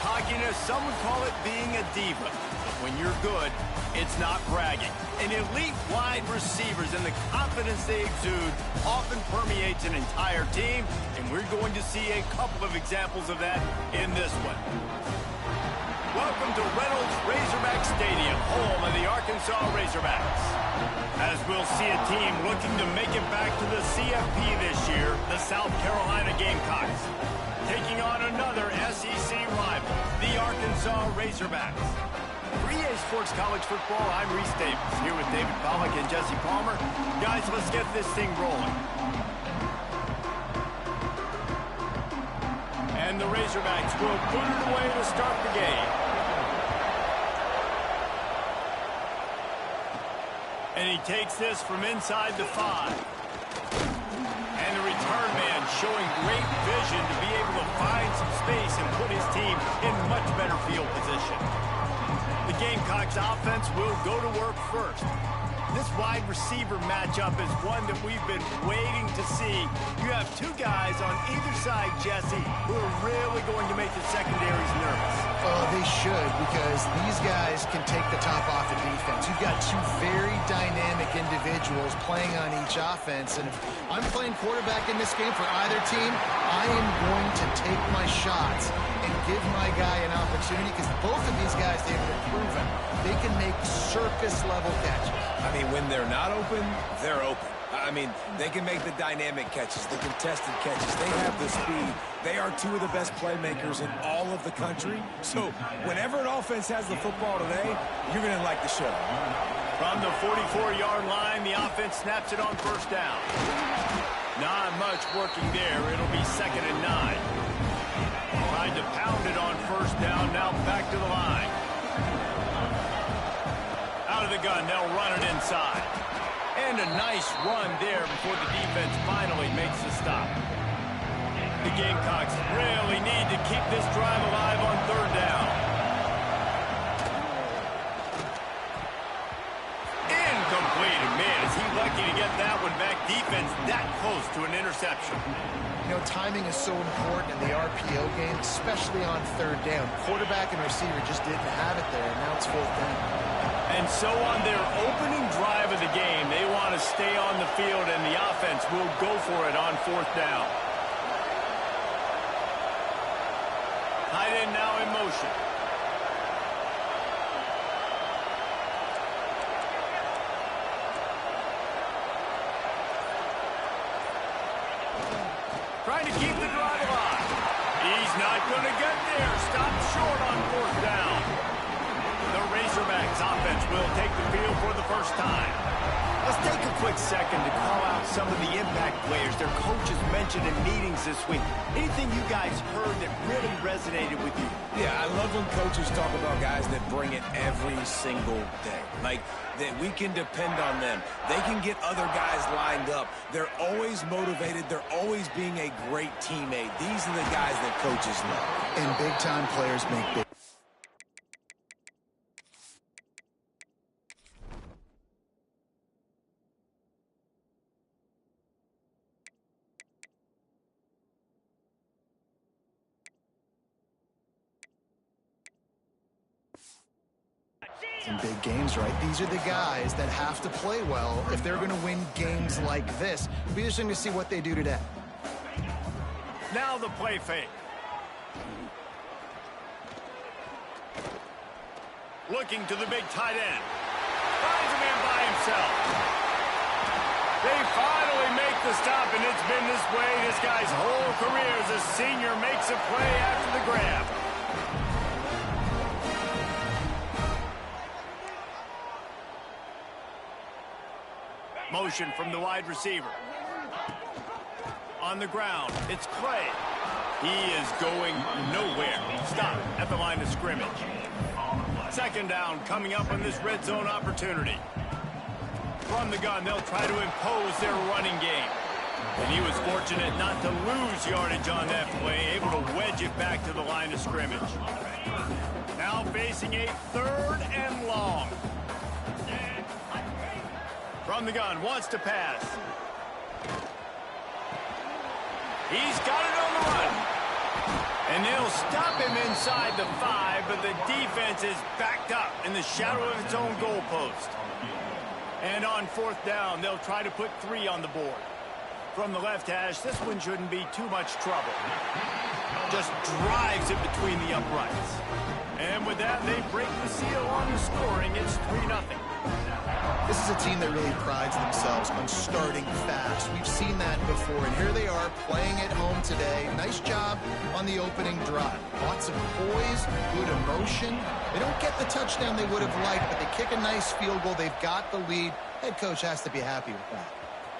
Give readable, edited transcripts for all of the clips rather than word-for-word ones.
Cockiness, some would call it being a diva. But when you're good, it's not bragging. An elite wide receivers and the confidence they exude often permeates an entire team, and we're going to see a couple of examples of that in this one. Welcome to Reynolds Razorback Stadium, home of the Arkansas Razorbacks. As we'll see a team looking to make it back to the CFP this year, the South Carolina Gamecocks, taking on another SEC rival, the Arkansas Razorbacks. For EA Sports College Football, I'm Reese Davis, here with David Pollack and Jesse Palmer. Guys, let's get this thing rolling. And the Razorbacks will put it away to start the game. And he takes this from inside the 5. And the return man showing great vision to be able to find some space and put his team in much better field position. The Gamecocks offense will go to work first. This wide receiver matchup is one that we've been waiting to see. You have two guys on either side, Jesse, who are really going to make the secondaries nervous. Oh, they should, because these guys can take the top off the defense. You've got two very dynamic individuals playing on each offense, and if I'm playing quarterback in this game for either team, I am going to take my shots and give my guy an opportunity, because both of these guys, they've been proven they can make circus-level catches. I mean, when they're not open, they're open. I mean, they can make the dynamic catches, the contested catches. They have the speed. They are two of the best playmakers in all of the country. So whenever an offense has the football today, you're going to like the show. From the 44-yard line, the offense snaps it on first down. Not much working there. It'll be 2nd and 9. Tried to pound it on first down. Now back to the line. Out of the gun, they'll run it inside. And a nice run there before the defense finally makes the stop. The Gamecocks really need to keep this drive alive on 3rd down. Incomplete. Man, is he lucky to get that one back. Defense that close to an interception. You know, timing is so important in the RPO game, especially on 3rd down. Quarterback and receiver just didn't have it there, and now it's 4th down. And so on their opening drive of the game, they want to stay on the field, and the offense will go for it on 4th down. Tight end now in motion. Trying to keep the drive alive. He's not going to get there. Stopped short on 4th down. The Razorbacks offense will take the field for the first time. Let's take a quick second to call out some of the impact players their coaches mentioned in meetings this week. Anything you guys heard that really resonated with you? Yeah, I love when coaches talk about guys that bring it every single day. Like, that we can depend on them. They can get other guys lined up. They're always motivated. They're always being a great teammate. These are the guys that coaches love. And big-time players make big. In big games, right? These are the guys that have to play well if they're going to win games like this. It'll be interesting to see what they do today. Now the play fake. Looking to the big tight end. Finds a man by himself. They finally make the stop, and it's been this way. This guy's whole career as a senior makes a play after the grab. Motion from the wide receiver. On the ground, it's Clay. He is going nowhere. Stop at the line of scrimmage. 2nd down coming up on this red zone opportunity. From the gun, they'll try to impose their running game. And he was fortunate not to lose yardage on that play, able to wedge it back to the line of scrimmage. Now facing a 3rd and long. From the gun, wants to pass. He's got it on the run. And they'll stop him inside the 5, but the defense is backed up in the shadow of its own goalpost. And on 4th down, they'll try to put 3 on the board. From the left hash, this one shouldn't be too much trouble. Just drives it between the uprights. And with that, they break the seal on the scoring. It's 3-0. This is a team that really prides themselves on starting fast. We've seen that before, and here they are playing at home today. Nice job on the opening drive. Lots of poise, good emotion. They don't get the touchdown they would have liked, but they kick a nice field goal. They've got the lead. Head coach has to be happy with that.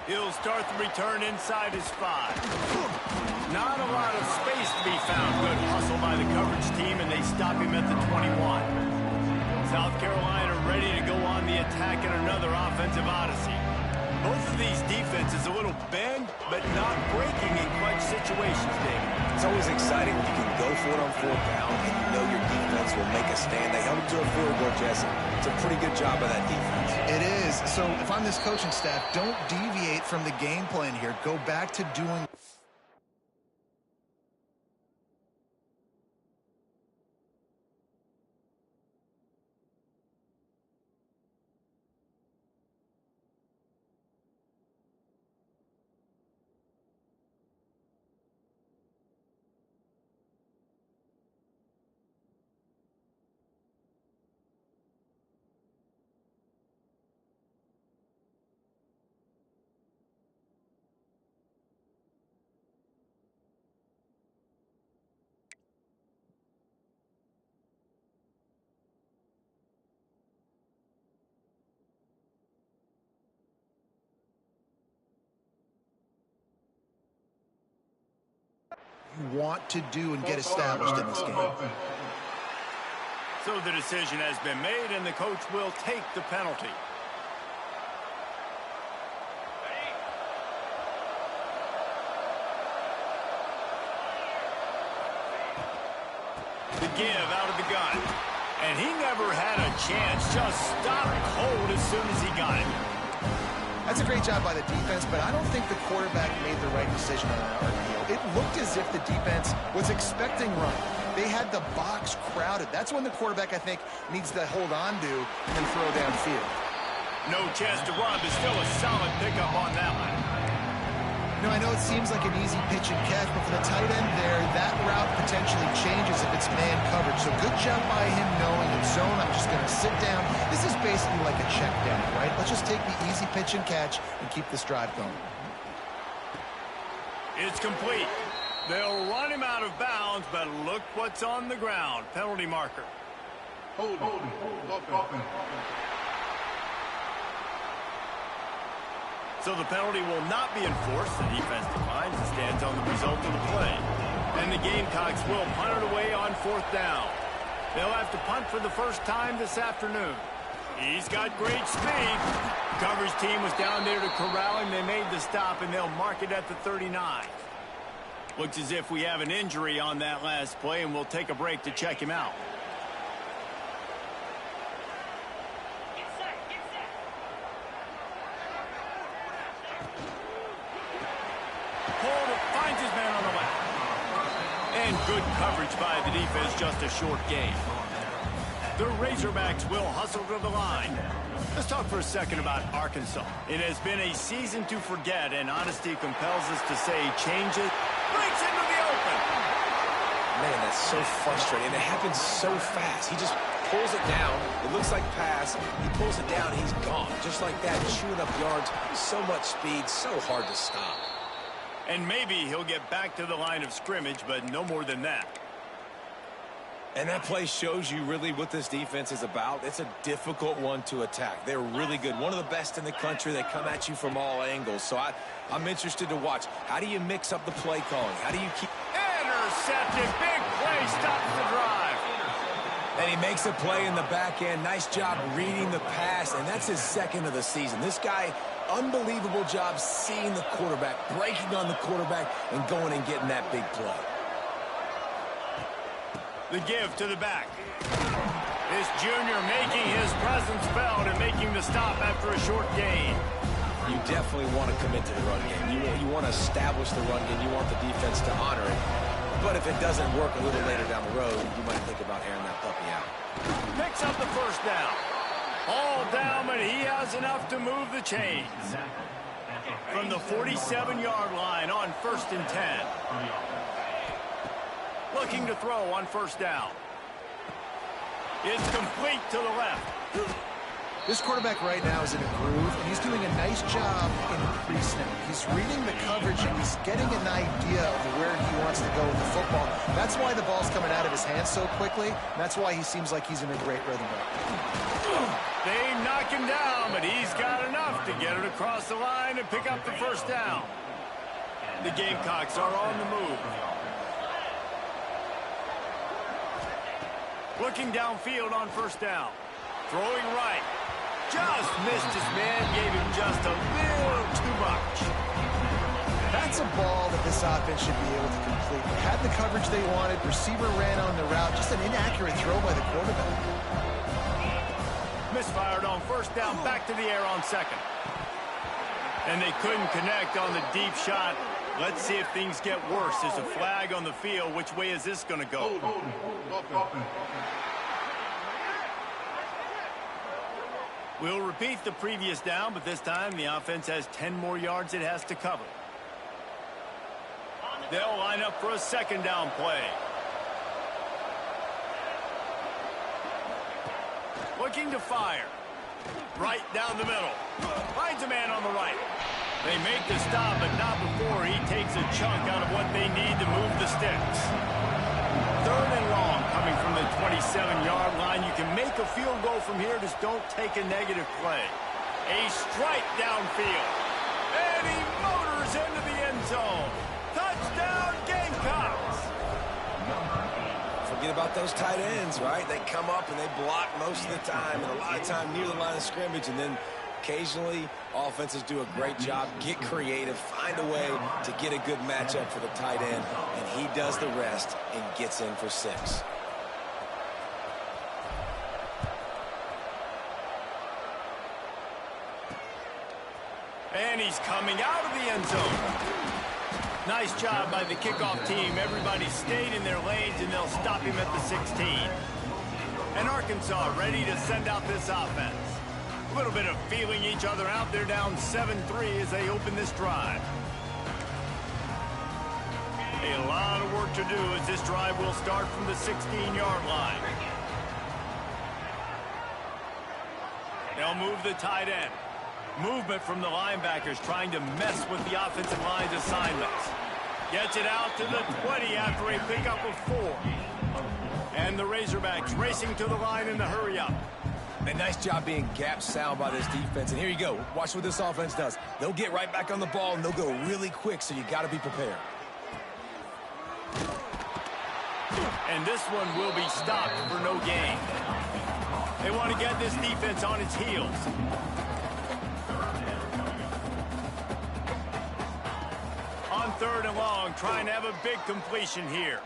He'll start the return inside his 5. Not a lot of space to be found. Good hustle by the coverage team, and they stop him at the 21. South Carolina ready to go on the attack in another offensive odyssey. Both of these defenses a little bend, but not breaking in clutch situations, David. It's always exciting when you can go for it on 4th down, and you know your defense will make a stand. They held them to a field goal, Jesse. It's a pretty good job by that defense. It is. So if I'm this coaching staff, don't deviate from the game plan here. Go back to doing... you want to do and get established in this game. So the decision has been made, and the coach will take the penalty. The give out of the gun. And he never had a chance. Just stopped cold as soon as he got it. That's a great job by the defense, but I don't think the quarterback made the right decision on that RPO. It looked as if the defense was expecting run. They had the box crowded. That's when the quarterback, I think, needs to hold on to and throw downfield. No chance to run, but still a solid pickup on that one. You know, I know it seems like an easy pitch and catch, but for the tight end there, that route potentially changes if it's man coverage. So good job by him knowing in zone, I'm just going to sit down. This is basically like a check down, right? Let's just take the easy pitch and catch and keep this drive going. It's complete. They'll run him out of bounds, but look what's on the ground. Penalty marker. Hold. So the penalty will not be enforced. The defense declines and stands on the result of the play. And the Gamecocks will punt it away on 4th down. They'll have to punt for the first time this afternoon. He's got great speed. Coverage team was down there to corral him. They made the stop, and they'll mark it at the 39. Looks as if we have an injury on that last play, and we'll take a break to check him out. Finds his man on the left. And good coverage by the defense, just a short gain. The Razorbacks will hustle to the line. Let's talk for a second about Arkansas. It has been a season to forget, and honesty compels us to say change it. Breaks into the open. Man, that's so frustrating. It happens so fast. He just pulls it down. It looks like pass. He pulls it down, he's gone. Just like that, chewing up yards. So much speed, so hard to stop. And maybe he'll get back to the line of scrimmage, but no more than that. And that play shows you really what this defense is about. It's a difficult one to attack. They're really good. One of the best in the country. They come at you from all angles. So I'm interested to watch. How do you mix up the play calling? How do you keep... Intercepted. Big play. Stops the drive. And he makes a play in the back end. Nice job reading the pass. And that's his second of the season. This guy... unbelievable job seeing the quarterback, breaking on the quarterback, and going and getting that big play. The give to the back. This junior making his presence felt and making the stop after a short gain. You definitely want to commit to the run game. You want to establish the run game. You want the defense to honor it. But if it doesn't work a little later down the road, you might think about airing that puppy out. Picks up the first down. All down, but he has enough to move the chains. From the 47-yard line on 1st and 10. Looking to throw on first down. It's complete to the left. This quarterback right now is in a groove, and he's doing a nice job in pre-snap. He's reading the coverage, and he's getting an idea of where he wants to go with the football. That's why the ball's coming out of his hands so quickly. And that's why he seems like he's in a great rhythm right now. They knock him down, but he's got enough to get it across the line and pick up the first down. The Gamecocks are on the move. Looking downfield on first down. Throwing right. Just missed his man, gave him just a little too much. That's a ball that this offense should be able to complete. They had the coverage they wanted. Receiver ran on the route. Just an inaccurate throw by the quarterback. Misfired on first down, back to the air on second. And they couldn't connect on the deep shot. Let's see if things get worse. There's a flag on the field. Which way is this going to go? We'll repeat the previous down, but this time the offense has 10 more yards it has to cover. They'll line up for a second down play. Looking to fire. Right down the middle. Finds a man on the right. They make the stop, but not before he takes a chunk out of what they need to move the sticks. 3rd and long coming from the 27-yard line. You can make a field goal from here, just don't take a negative play. A strike downfield. And he motors into the end zone. Touchdown, Gamecocks! Forget about those tight ends, right? They come up and they block most of the time, and a lot of time near the line of scrimmage, and then occasionally offenses do a great job, get creative, find a way to get a good matchup for the tight end, and he does the rest and gets in for 6. And he's coming out of the end zone. Nice job by the kickoff team. Everybody stayed in their lanes, and they'll stop him at the 16. And Arkansas ready to send out this offense. A little bit of feeling each other out. They're down 7-3 as they open this drive. A lot of work to do as this drive will start from the 16-yard line. They'll move the tight end. Movement from the linebackers trying to mess with the offensive line's assignments. Gets it out to the 20 after a pickup of 4. And the Razorbacks racing to the line in the hurry-up. A nice job being gap sound by this defense. And here you go. Watch what this offense does. They'll get right back on the ball, and they'll go really quick, so you got to be prepared. And this one will be stopped for no gain. They want to get this defense on its heels. On 3rd and long, trying to have a big completion here.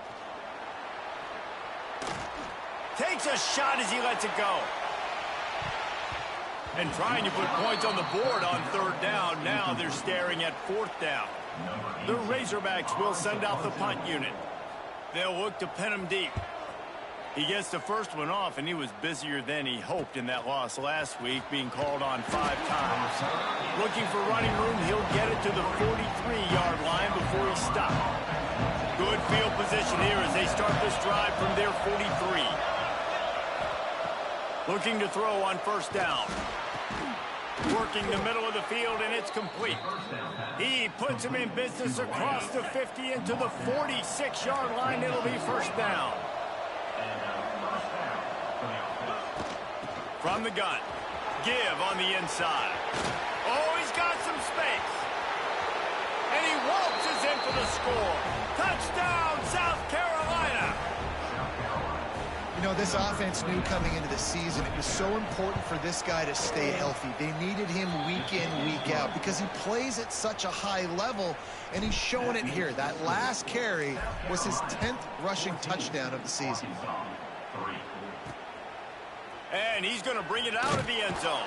Takes a shot as he lets it go. And trying to put points on the board on 3rd down. Now they're staring at 4th down. The Razorbacks will send out the punt unit. They'll look to pin him deep. He gets the first one off, and he was busier than he hoped in that loss last week, being called on 5 times. Looking for running room, he'll get it to the 43-yard line before he stops. Good field position here as they start this drive from their 43. Looking to throw on first down. Working the middle of the field, and it's complete. He puts him in business across the 50 into the 46-yard line. It'll be first down. From the gun. Give on the inside. Oh, he's got some space. And he waltzes in for the score. Touchdown, South Carolina. You know, this offense knew coming into the season it was so important for this guy to stay healthy. They needed him week in, week out because he plays at such a high level, and he's showing it here. That last carry was his 10th rushing touchdown of the season. And he's going to bring it out of the end zone.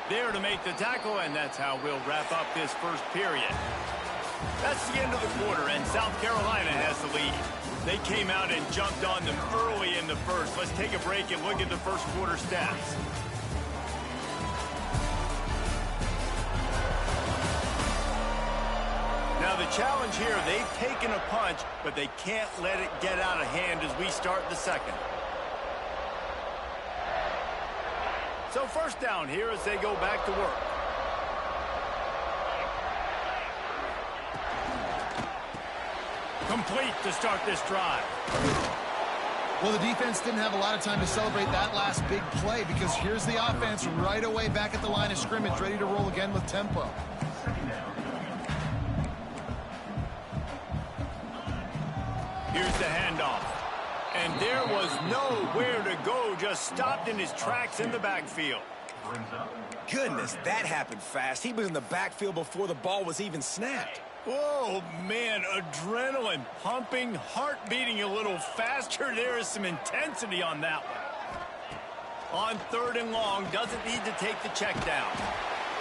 There to make the tackle, and that's how we'll wrap up this first period. That's the end of the quarter, and South Carolina has the lead. They came out and jumped on them early in the first. Let's take a break and look at the first quarter stats. Now the challenge here, they've taken a punch, but they can't let it get out of hand as we start the second. So first down here as they go back to work. Complete to start this drive. Well, the defense didn't have a lot of time to celebrate that last big play because here's the offense right away back at the line of scrimmage, ready to roll again with tempo. Here's the handoff. And there was nowhere to go, just stopped in his tracks in the backfield. Goodness, that happened fast. He was in the backfield before the ball was even snapped. Oh, man, adrenaline pumping, heart beating a little faster. There is some intensity on that one. On third and long, doesn't need to take the check down.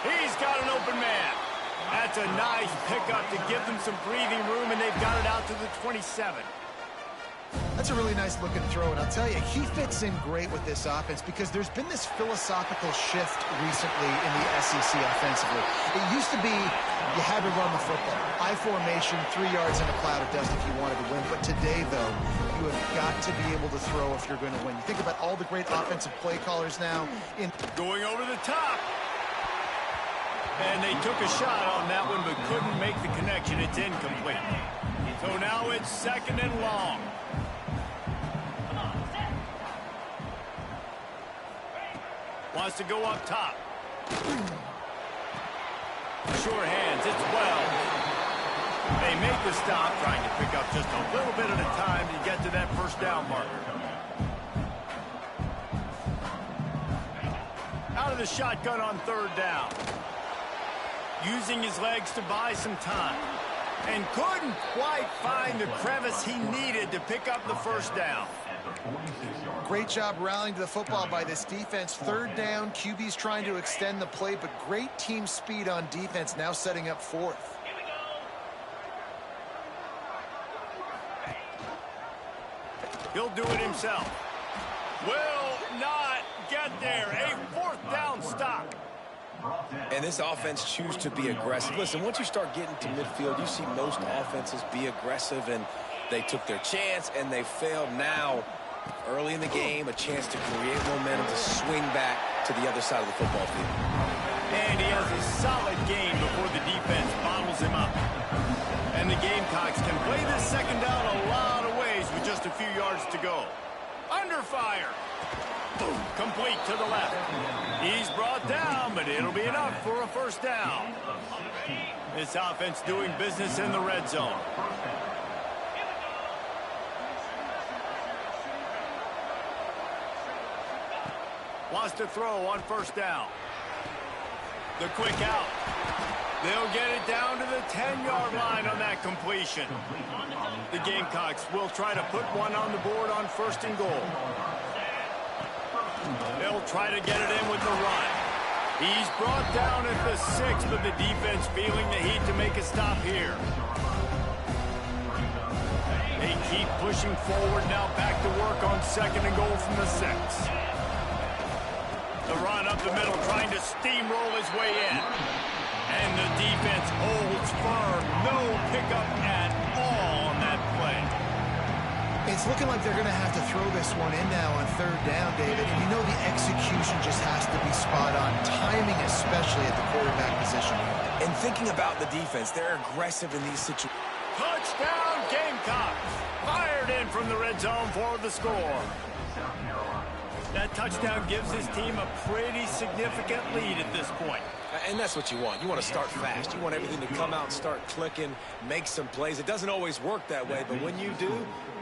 He's got an open man. That's a nice pickup to give them some breathing room, and they've got it out to the 27. That's a really nice looking throw, and I'll tell you, he fits in great with this offense because there's been this philosophical shift recently in the SEC offensively. It used to be you had to run the football. I formation, 3 yards in a cloud of dust if you wanted to win. But today, though, you have got to be able to throw if you're going to win. You think about all the great offensive play callers now. Going over the top. And they took a shot on that one but couldn't make the connection. It's incomplete. So now it's second and long. Wants to go up top. Sure hands, it's well. They make the stop, trying to pick up just a little bit at a time to get to that first down marker. Out of the shotgun on third down. Using his legs to buy some time. And couldn't quite find the crevice he needed to pick up the first down. Great job rallying to the football by this defense. Third down, QB's trying to extend the play, but great team speed on defense, now setting up fourth. He'll do it himself. Will not get there. A fourth down stop. And this offense chooses to be aggressive. Listen, once you start getting to midfield, you see most offenses be aggressive, and they took their chance, and they failed. Now, early in the game, a chance to create momentum to swing back to the other side of the football field. And he has a solid gain before the defense bottles him up. And the Gamecocks can play this second down a lot of ways with just a few yards to go. Under fire. Boom. Complete to the left. He's brought down, but it'll be enough for a first down. This offense doing business in the red zone. Wants to throw on first down. The quick out. They'll get it down to the 10-yard line on that completion. The Gamecocks will try to put one on the board on first and goal. They'll try to get it in with the run. He's brought down at the 6, but the defense feeling the heat to make a stop here. They keep pushing forward now, back to work on second and goal from the 6. The run up the middle, trying to steamroll his way in. And the defense holds firm. No pickup at all on that play. It's looking like they're going to have to throw this one in now on third down, David. And you know the execution just has to be spot on. Timing, especially at the quarterback position. And thinking about the defense, they're aggressive in these situations. Touchdown, Gamecocks. Fired in from the red zone for the score. That touchdown gives his team a pretty significant lead at this point. And that's what you want. You want to start fast. You want everything to come out and start clicking, make some plays. It doesn't always work that way, but when you do,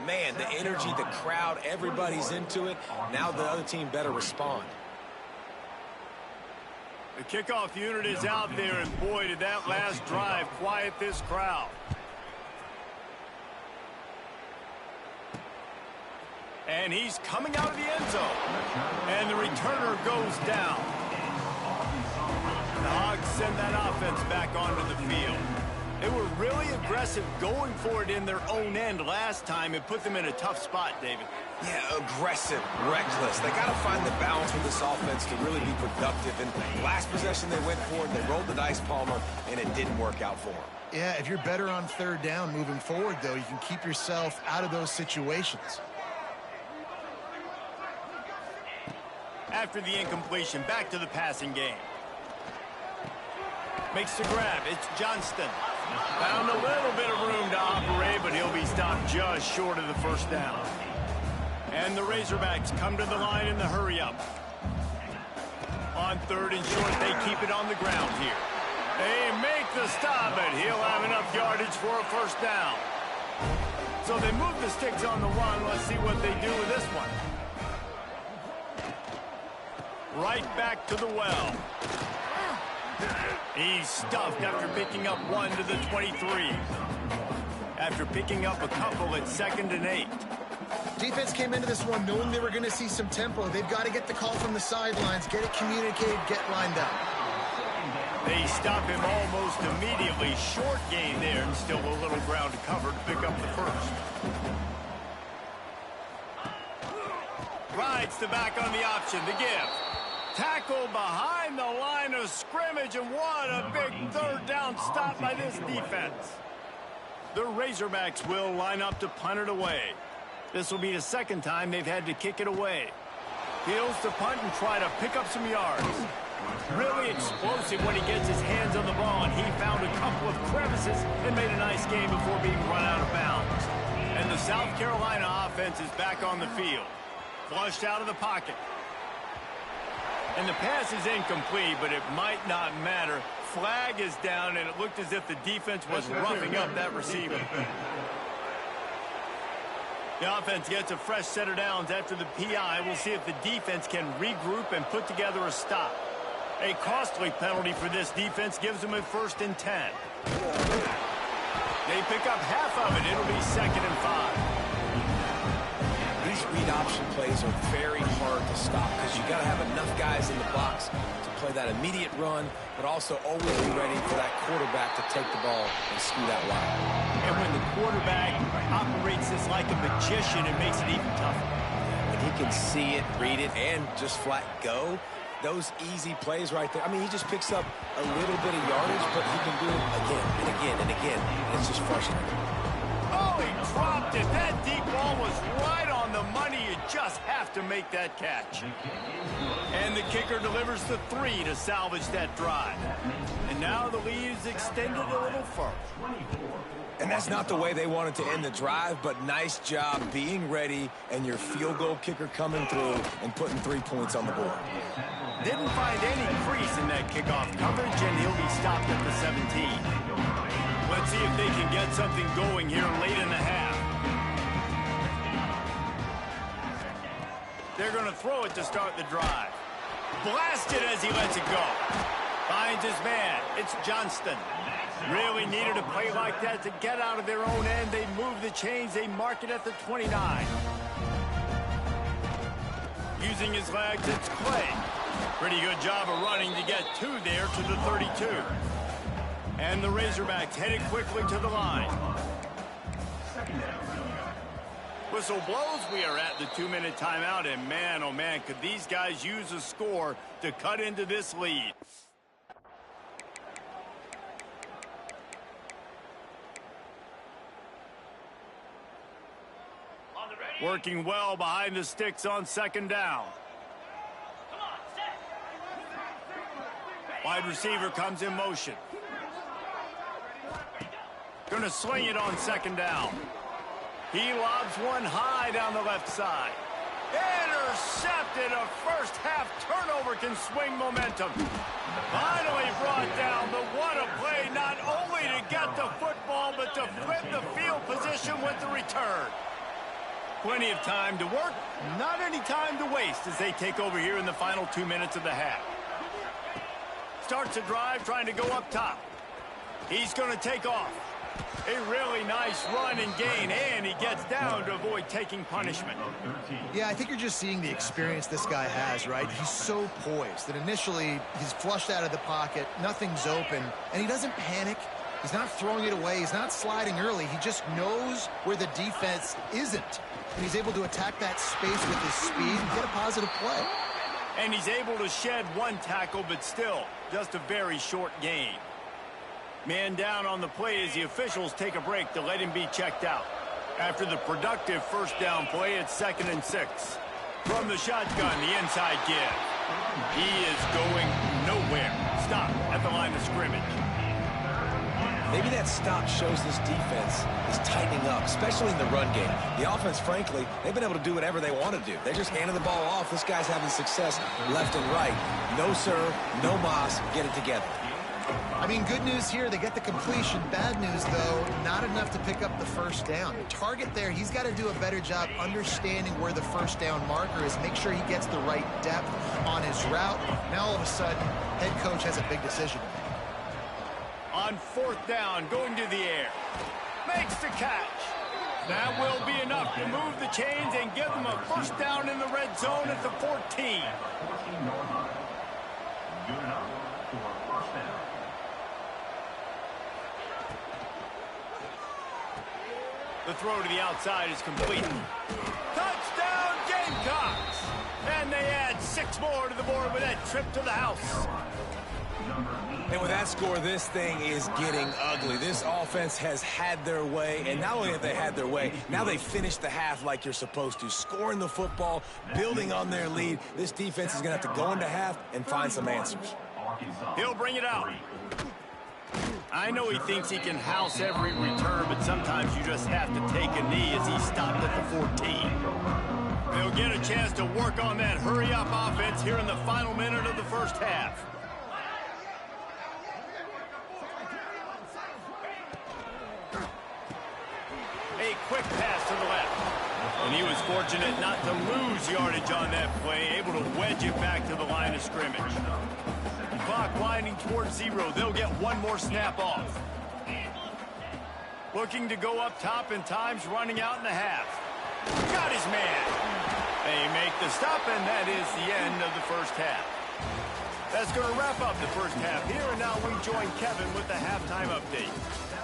man, the energy, the crowd, everybody's into it. Now the other team better respond. The kickoff unit is out there, and boy, did that last drive quiet this crowd. And he's coming out of the end zone. And the returner goes down. The Hogs send that offense back onto the field. They were really aggressive going for it in their own end last time. It put them in a tough spot, David. Yeah, aggressive, reckless. They got to find the balance with this offense to really be productive. And last possession they went for it, they rolled the dice, Palmer, and it didn't work out for them. Yeah, if you're better on third down moving forward, though, you can keep yourself out of those situations. After the incompletion, back to the passing game. Makes the grab. It's Johnston. Found a little bit of room to operate, but he'll be stopped just short of the first down. And the Razorbacks come to the line in the hurry-up. On third and short, they keep it on the ground here. They make the stop, but he'll have enough yardage for a first down. So they move the sticks on the run. Let's see what they do with this one. Right back to the well. He's stuffed after picking up one to the 23. After picking up a couple at 2nd and 8. Defense came into this one knowing they were going to see some tempo. They've got to get the call from the sidelines, get it communicated, get lined up. They stop him almost immediately. Short gain there and still a little ground to cover to pick up the first. Rides the back on the option to give. Tackle behind the line of scrimmage, and what a big third down stop by this defense. The Razorbacks will line up to punt it away. This will be the second time they've had to kick it away. Fields to punt and try to pick up some yards. Really explosive when he gets his hands on the ball, and he found a couple of crevices and made a nice game before being run out of bounds. And the South Carolina offense is back on the field. Flushed out of the pocket. And the pass is incomplete, but it might not matter. Flag is down, and it looked as if the defense was roughing up that receiver. The offense gets a fresh set of downs after the PI. We'll see if the defense can regroup and put together a stop. A costly penalty for this defense gives them a 1st and 10. They pick up half of it. It'll be 2nd and 5. These read option plays are very hard to stop because you got to have enough guys in the box to play that immediate run, but also always be ready for that quarterback to take the ball and scoot out wide. And when the quarterback operates this like a magician, it makes it even tougher. And he can see it, read it, and just flat go. Those easy plays right there. I mean, he just picks up a little bit of yardage, but he can do it again and again and again. And it's just frustrating. Oh, he dropped it. That deep ball was right on the money. You just have to make that catch. And the kicker delivers the 3 to salvage that drive. And now the lead is extended a little further. And that's not the way they wanted to end the drive, but nice job being ready and your field goal kicker coming through and putting 3 points on the board. Didn't find any crease in that kickoff coverage, and he'll be stopped at the 17. Let's see if they can get something going here late in the half. They're going to throw it to start the drive. Blasted as he lets it go. Finds his man. It's Johnston. Really needed a play like that to get out of their own end. They move the chains. They mark it at the 29. Using his legs, it's Clay. Pretty good job of running to get 2 there to the 32. And the Razorbacks headed quickly to the line. Whistle blows. We are at the 2-minute timeout. And man, oh man, could these guys use a score to cut into this lead. Working well behind the sticks on 2nd down. Wide receiver comes in motion. Going to swing it on 2nd down. He lobs one high down the left side. Intercepted. A first half turnover can swing momentum. Finally brought down, but what a play, not only to get the football, but to flip the field position with the return. Plenty of time to work, not any time to waste as they take over here in the final 2 minutes of the half. Starts a drive trying to go up top. He's going to take off. A really nice run and gain, and he gets down to avoid taking punishment. Yeah, I think you're just seeing the experience this guy has, right? He's so poised that initially he's flushed out of the pocket, nothing's open, and he doesn't panic. He's not throwing it away. He's not sliding early. He just knows where the defense isn't. And he's able to attack that space with his speed and get a positive play. And he's able to shed one tackle, but still, just a very short gain. Man down on the play as the officials take a break to let him be checked out. After the productive first down play, it's 2nd and 6. From the shotgun, the inside give. He is going nowhere. Stop at the line of scrimmage. Maybe that stop shows this defense is tightening up, especially in the run game. The offense, frankly, they've been able to do whatever they want to do. They're just handing the ball off. This guy's having success left and right. No serve, no moss, get it together. I mean, good news here, they get the completion. Bad news, though, not enough to pick up the first down. The target there, he's got to do a better job understanding where the first down marker is, make sure he gets the right depth on his route. Now, all of a sudden, head coach has a big decision to make. On 4th down, going to the air. Makes the catch. That will be enough to move the chains and give them a first down in the red zone at the 14. The throw to the outside is complete. Touchdown, Gamecocks! And they add 6 more to the board with that trip to the house. And with that score, this thing is getting ugly. This offense has had their way, and not only have they had their way, now they finished the half like you're supposed to, scoring the football, building on their lead. This defense is going to have to go into half and find some answers. He'll bring it out. I know he thinks he can house every return, but sometimes you just have to take a knee as he stopped at the 14. They'll get a chance to work on that hurry-up offense here in the final minute of the first half. A quick pass to the left. And he was fortunate not to lose yardage on that play, able to wedge it back to the line of scrimmage. Clock winding towards 0. They'll get one more snap off. Looking to go up top, and time's running out in the half. Got his man. They make the stop, and that is the end of the first half. That's going to wrap up the first half here, and now we join Kevin with the halftime update.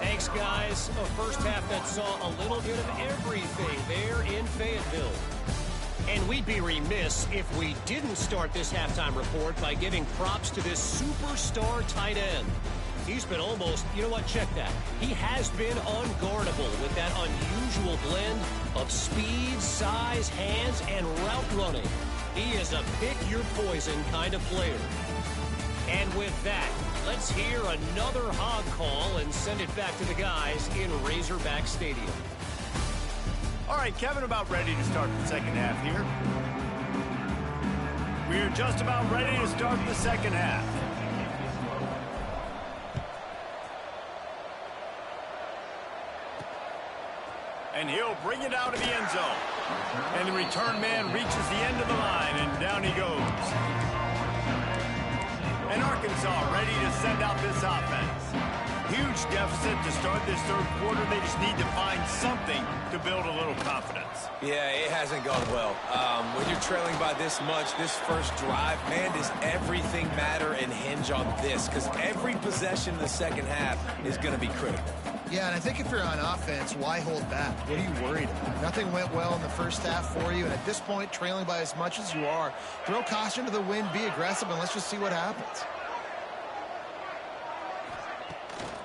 Thanks, guys. A first half that saw a little bit of everything there in Fayetteville. And we'd be remiss if we didn't start this halftime report by giving props to this superstar tight end. He's been almost, you know what, check that. He has been unguardable with that unusual blend of speed, size, hands, and route running. He is a pick-your-poison kind of player. And with that, let's hear another hog call and send it back to the guys in Razorback Stadium. All right, Kevin, about ready to start the second half here. We're just about ready to start the second half. And he'll bring it out of the end zone. And the return man reaches the end of the line, and down he goes. And Arkansas ready to send out this offense. Huge deficit to start this third quarter. They just need to find something to build a little confidence. Yeah, it hasn't gone well. When you're trailing by this much, this first drive, man, does everything matter and hinge on this? Because every possession in the second half is going to be critical. Yeah, and I think if you're on offense, why hold back? What are you worried about? Nothing went well in the first half for you, and at this point, trailing by as much as you are, throw caution to the wind, be aggressive, and let's just see what happens.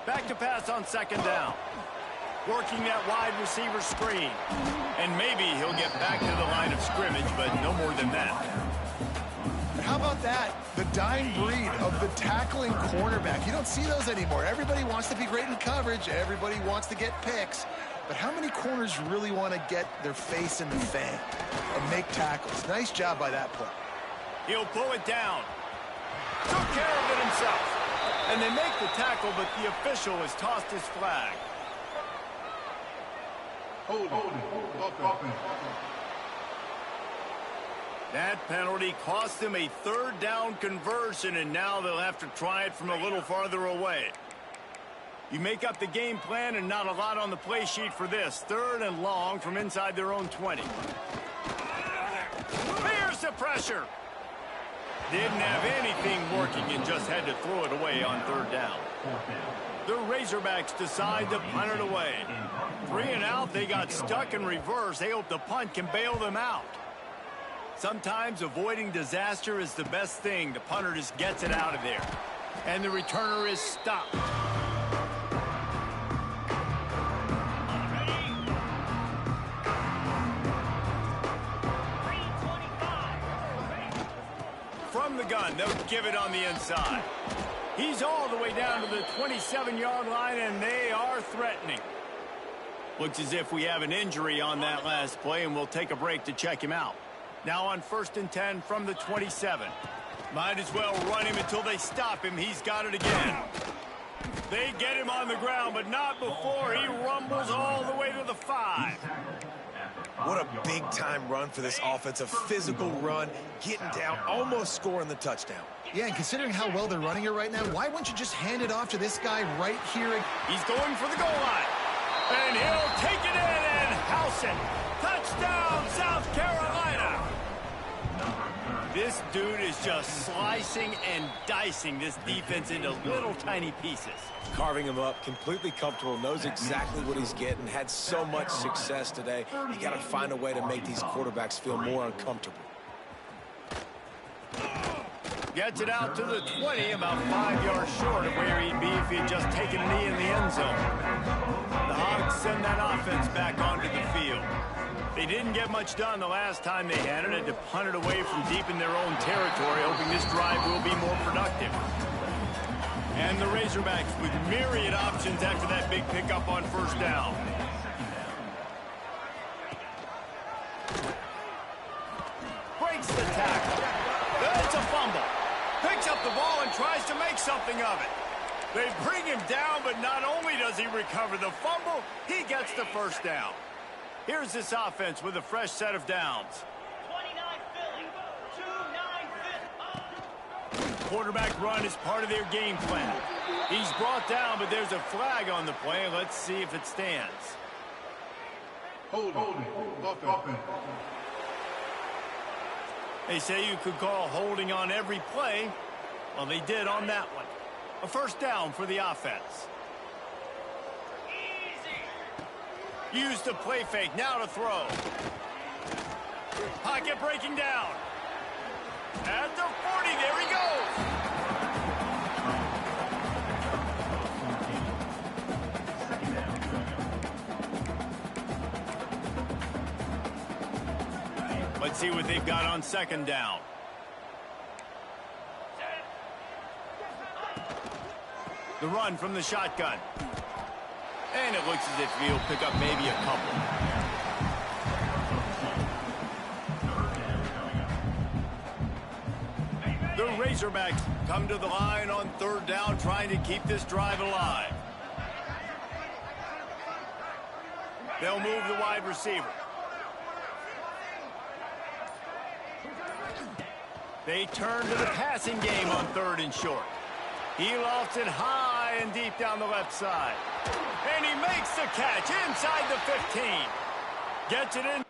Back to pass on second down. Working that wide receiver screen. And maybe he'll get back to the line of scrimmage, but no more than that. How about that? The dying breed of the tackling cornerback. You don't see those anymore. Everybody wants to be great in coverage. Everybody wants to get picks. But how many corners really want to get their face in the fan and make tackles? Nice job by that play. He'll pull it down. Took care of it himself. And they make the tackle, but the official has tossed his flag. Hold it. That penalty cost them a third down conversion, and now they'll have to try it from a little farther away. You make up the game plan, and not a lot on the play sheet for this. Third and long from inside their own 20. Here's the pressure. Didn't have anything working and just had to throw it away on third down. The Razorbacks decide to punt it away. 3 and out, they got stuck in reverse. They hope the punt can bail them out. Sometimes avoiding disaster is the best thing. The punter just gets it out of there. And the returner is stopped. From the gun, they'll give it on the inside. He's all the way down to the 27-yard line, and they are threatening. Looks as if we have an injury on that last play, and we'll take a break to check him out. Now on 1st and 10 from the 27. Might as well run him until they stop him. He's got it again. They get him on the ground, but not before he rumbles all the way to the 5. What a big-time run for this offense. A physical run, getting down, almost scoring the touchdown. Yeah, and considering how well they're running it right now, why wouldn't you just hand it off to this guy right here? He's going for the goal line. And he'll take it in and house it. Touchdown, South Carolina. This dude is just slicing and dicing this defense into little tiny pieces. Carving him up, completely comfortable, knows exactly what he's getting, had so much success today. You got to find a way to make these quarterbacks feel more uncomfortable. Gets it out to the 20, about 5 yards short of where he'd be if he had just taken a knee in the end zone. The Hogs send that offense back onto the field. They didn't get much done the last time they had it to punt it away from deep in their own territory, hoping this drive will be more productive. And the Razorbacks with myriad options after that big pickup on 1st down. Breaks the tackle. It's a fumble. Picks up the ball and tries to make something of it. They bring him down, but not only does he recover the fumble, he gets the 1st down. Here's this offense with a fresh set of downs. 29 Philly, 2-9 Quarterback run is part of their game plan. He's brought down, but there's a flag on the play. Let's see if it stands. Holding. Offense. They say you could call holding on every play. Well, they did on that one. A 1st down for the offense. Use the play fake, now to throw. Pocket breaking down. At the 40, there he goes. Let's see what they've got on 2nd down. The run from the shotgun. And it looks as if he'll pick up maybe a couple. The Razorbacks come to the line on 3rd down, trying to keep this drive alive. They'll move the wide receiver. They turn to the passing game on 3rd and short. He lofts it high and deep down the left side. And he makes the catch inside the 15. Gets it in.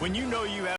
When you know you have